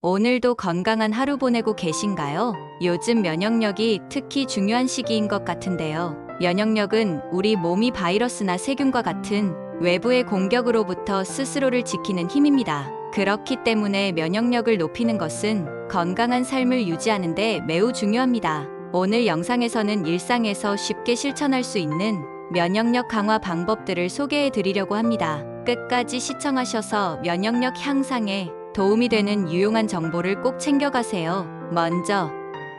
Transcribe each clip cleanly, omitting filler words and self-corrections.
오늘도 건강한 하루 보내고 계신가요? 요즘 면역력이 특히 중요한 시기인 것 같은데요. 면역력은 우리 몸이 바이러스나 세균과 같은 외부의 공격으로부터 스스로를 지키는 힘입니다. 그렇기 때문에 면역력을 높이는 것은 건강한 삶을 유지하는 데 매우 중요합니다. 오늘 영상에서는 일상에서 쉽게 실천할 수 있는 면역력 강화 방법들을 소개해 드리려고 합니다. 끝까지 시청하셔서 면역력 향상에 도움이 되는 유용한 정보를 꼭 챙겨가세요. 먼저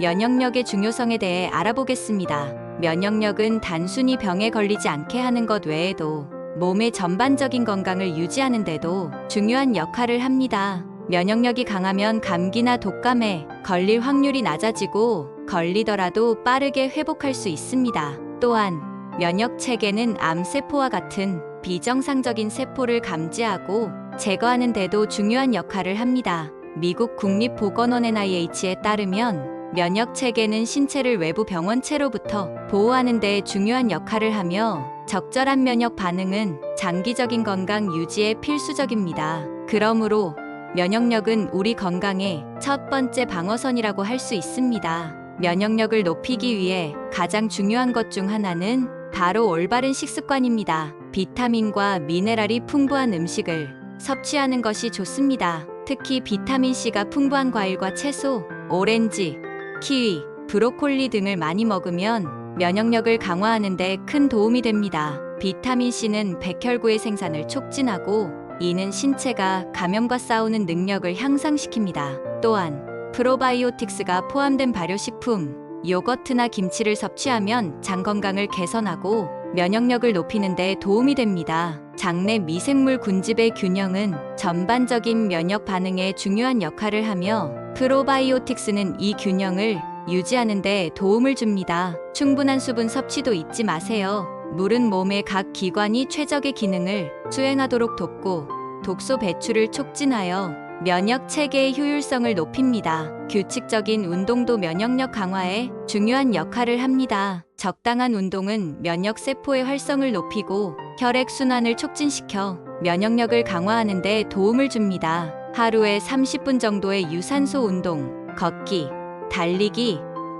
면역력의 중요성에 대해 알아보겠습니다. 면역력은 단순히 병에 걸리지 않게 하는 것 외에도 몸의 전반적인 건강을 유지하는 데도 중요한 역할을 합니다. 면역력이 강하면 감기나 독감에 걸릴 확률이 낮아지고 걸리더라도 빠르게 회복할 수 있습니다. 또한 면역 체계는 암세포와 같은 비정상적인 세포를 감지하고 제거하는 데도 중요한 역할을 합니다. 미국 국립보건원 NIH에 따르면 면역 체계는 신체를 외부 병원체로부터 보호하는 데 중요한 역할을 하며 적절한 면역 반응은 장기적인 건강 유지에 필수적입니다. 그러므로 면역력은 우리 건강의 첫 번째 방어선이라고 할 수 있습니다. 면역력을 높이기 위해 가장 중요한 것 중 하나는 바로 올바른 식습관입니다. 비타민과 미네랄이 풍부한 음식을 섭취하는 것이 좋습니다. 특히 비타민C가 풍부한 과일과 채소, 오렌지, 키위, 브로콜리 등을 많이 먹으면 면역력을 강화하는 데 큰 도움이 됩니다. 비타민C는 백혈구의 생산을 촉진하고 이는 신체가 감염과 싸우는 능력을 향상시킵니다. 또한 프로바이오틱스가 포함된 발효식품, 요거트나 김치를 섭취하면 장 건강을 개선하고 면역력을 높이는 데 도움이 됩니다. 장내 미생물 군집의 균형은 전반적인 면역 반응에 중요한 역할을 하며 프로바이오틱스는 이 균형을 유지하는 데 도움을 줍니다. 충분한 수분 섭취도 잊지 마세요. 물은 몸의 각 기관이 최적의 기능을 수행하도록 돕고 독소 배출을 촉진하여 면역 체계의 효율성을 높입니다. 규칙적인 운동도 면역력 강화에 중요한 역할을 합니다. 적당한 운동은 면역 세포의 활성을 높이고 혈액 순환을 촉진시켜 면역력을 강화하는 데 도움을 줍니다. 하루에 30분 정도의 유산소 운동, 걷기, 달리기,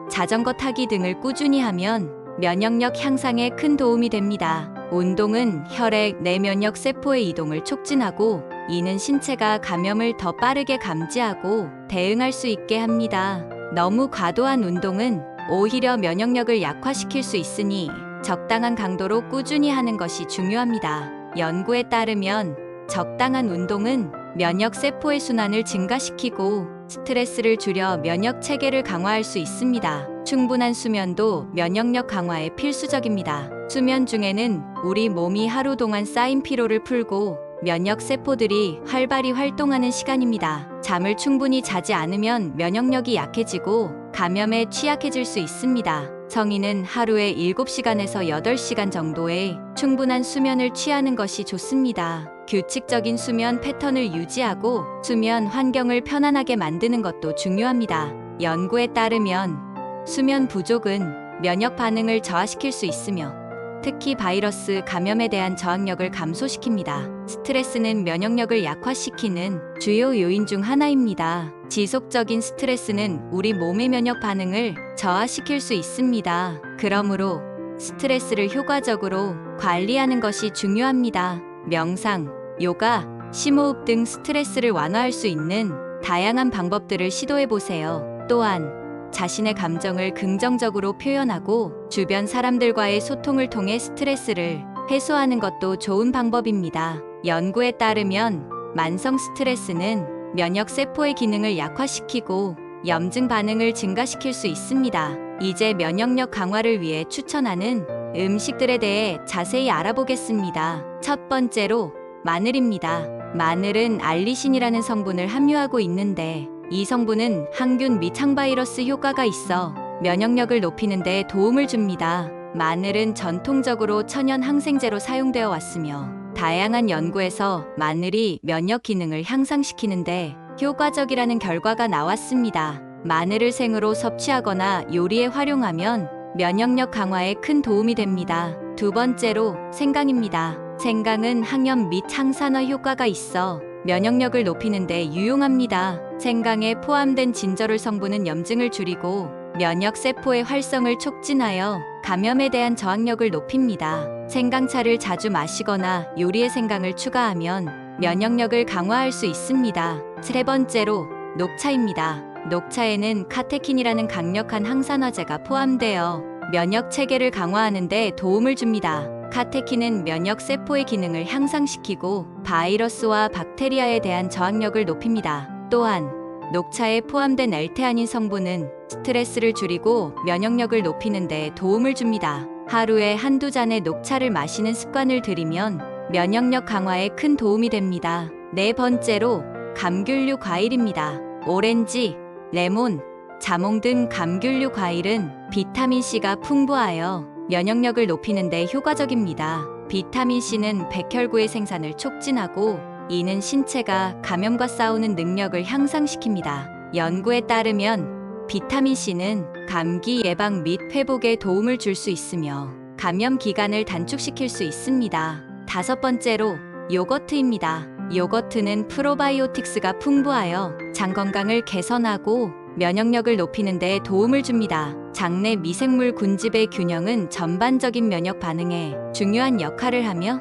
자전거 타기 등을 꾸준히 하면 면역력 향상에 큰 도움이 됩니다. 운동은 혈액 내 면역 세포의 이동을 촉진하고 이는 신체가 감염을 더 빠르게 감지하고 대응할 수 있게 합니다. 너무 과도한 운동은 오히려 면역력을 약화시킬 수 있으니 적당한 강도로 꾸준히 하는 것이 중요합니다. 연구에 따르면 적당한 운동은 면역 세포의 순환을 증가시키고 스트레스를 줄여 면역 체계를 강화할 수 있습니다. 충분한 수면도 면역력 강화에 필수적입니다. 수면 중에는 우리 몸이 하루 동안 쌓인 피로를 풀고 면역 세포들이 활발히 활동하는 시간입니다. 잠을 충분히 자지 않으면 면역력이 약해지고 감염에 취약해질 수 있습니다. 성인은 하루에 7시간에서 8시간 정도의 충분한 수면을 취하는 것이 좋습니다. 규칙적인 수면 패턴을 유지하고 수면 환경을 편안하게 만드는 것도 중요합니다. 연구에 따르면 수면 부족은 면역 반응을 저하시킬 수 있으며 특히 바이러스 감염에 대한 저항력을 감소시킵니다. 스트레스는 면역력을 약화시키는 주요 요인 중 하나입니다. 지속적인 스트레스는 우리 몸의 면역 반응을 저하시킬 수 있습니다. 그러므로 스트레스를 효과적으로 관리하는 것이 중요합니다. 명상, 요가, 심호흡 등 스트레스를 완화할 수 있는 다양한 방법들을 시도해 보세요. 또한 자신의 감정을 긍정적으로 표현하고 주변 사람들과의 소통을 통해 스트레스를 해소하는 것도 좋은 방법입니다. 연구에 따르면 만성 스트레스는 면역 세포의 기능을 약화시키고 염증 반응을 증가시킬 수 있습니다. 이제 면역력 강화를 위해 추천하는 음식들에 대해 자세히 알아보겠습니다. 첫 번째로 마늘입니다. 마늘은 알리신이라는 성분을 함유하고 있는데 이 성분은 항균 및 항바이러스 효과가 있어 면역력을 높이는 데 도움을 줍니다. 마늘은 전통적으로 천연 항생제로 사용되어 왔으며 다양한 연구에서 마늘이 면역 기능을 향상시키는데 효과적이라는 결과가 나왔습니다. 마늘을 생으로 섭취하거나 요리에 활용하면 면역력 강화에 큰 도움이 됩니다. 두 번째로 생강입니다. 생강은 항염 및 항산화 효과가 있어 면역력을 높이는 데 유용합니다. 생강에 포함된 진저롤 성분은 염증을 줄이고 면역 세포의 활성을 촉진하여 감염에 대한 저항력을 높입니다. 생강차를 자주 마시거나 요리에 생강을 추가하면 면역력을 강화할 수 있습니다. 세 번째로 녹차입니다. 녹차에는 카테킨이라는 강력한 항산화제가 포함되어 면역 체계를 강화하는 데 도움을 줍니다. 카테킨은 면역 세포의 기능을 향상시키고 바이러스와 박테리아에 대한 저항력을 높입니다. 또한 녹차에 포함된 엘테아닌 성분은 스트레스를 줄이고 면역력을 높이는 데 도움을 줍니다. 하루에 한두 잔의 녹차를 마시는 습관을 들이면 면역력 강화에 큰 도움이 됩니다. 네 번째로 감귤류 과일입니다. 오렌지, 레몬, 자몽 등 감귤류 과일은 비타민C가 풍부하여 면역력을 높이는 데 효과적입니다. 비타민C는 백혈구의 생산을 촉진하고 이는 신체가 감염과 싸우는 능력을 향상시킵니다. 연구에 따르면 비타민C는 감기 예방 및 회복에 도움을 줄 수 있으며 감염 기간을 단축시킬 수 있습니다. 다섯 번째로 요거트입니다. 요거트는 프로바이오틱스가 풍부하여 장 건강을 개선하고 면역력을 높이는 데 도움을 줍니다. 장내 미생물 군집의 균형은 전반적인 면역 반응에 중요한 역할을 하며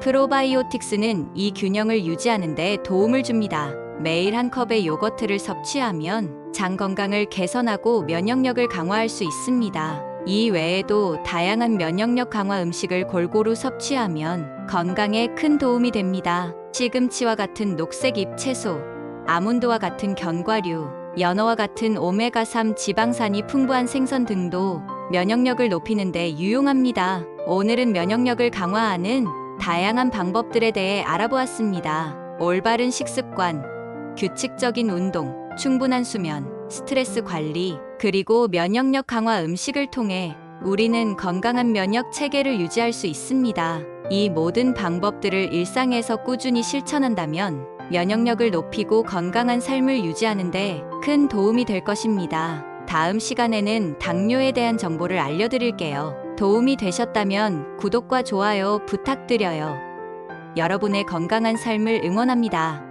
프로바이오틱스는 이 균형을 유지하는 데 도움을 줍니다. 매일 한 컵의 요거트를 섭취하면 장 건강을 개선하고 면역력을 강화할 수 있습니다. 이 외에도 다양한 면역력 강화 음식을 골고루 섭취하면 건강에 큰 도움이 됩니다. 시금치와 같은 녹색 잎 채소, 아몬드와 같은 견과류, 연어와 같은 오메가3 지방산이 풍부한 생선 등도 면역력을 높이는 데 유용합니다. 오늘은 면역력을 강화하는 다양한 방법들에 대해 알아보았습니다. 올바른 식습관, 규칙적인 운동, 충분한 수면, 스트레스 관리, 그리고 면역력 강화 음식을 통해 우리는 건강한 면역 체계를 유지할 수 있습니다. 이 모든 방법들을 일상에서 꾸준히 실천한다면 면역력을 높이고 건강한 삶을 유지하는데 큰 도움이 될 것입니다. 다음 시간에는 당뇨에 대한 정보를 알려드릴게요. 도움이 되셨다면 구독과 좋아요 부탁드려요. 여러분의 건강한 삶을 응원합니다.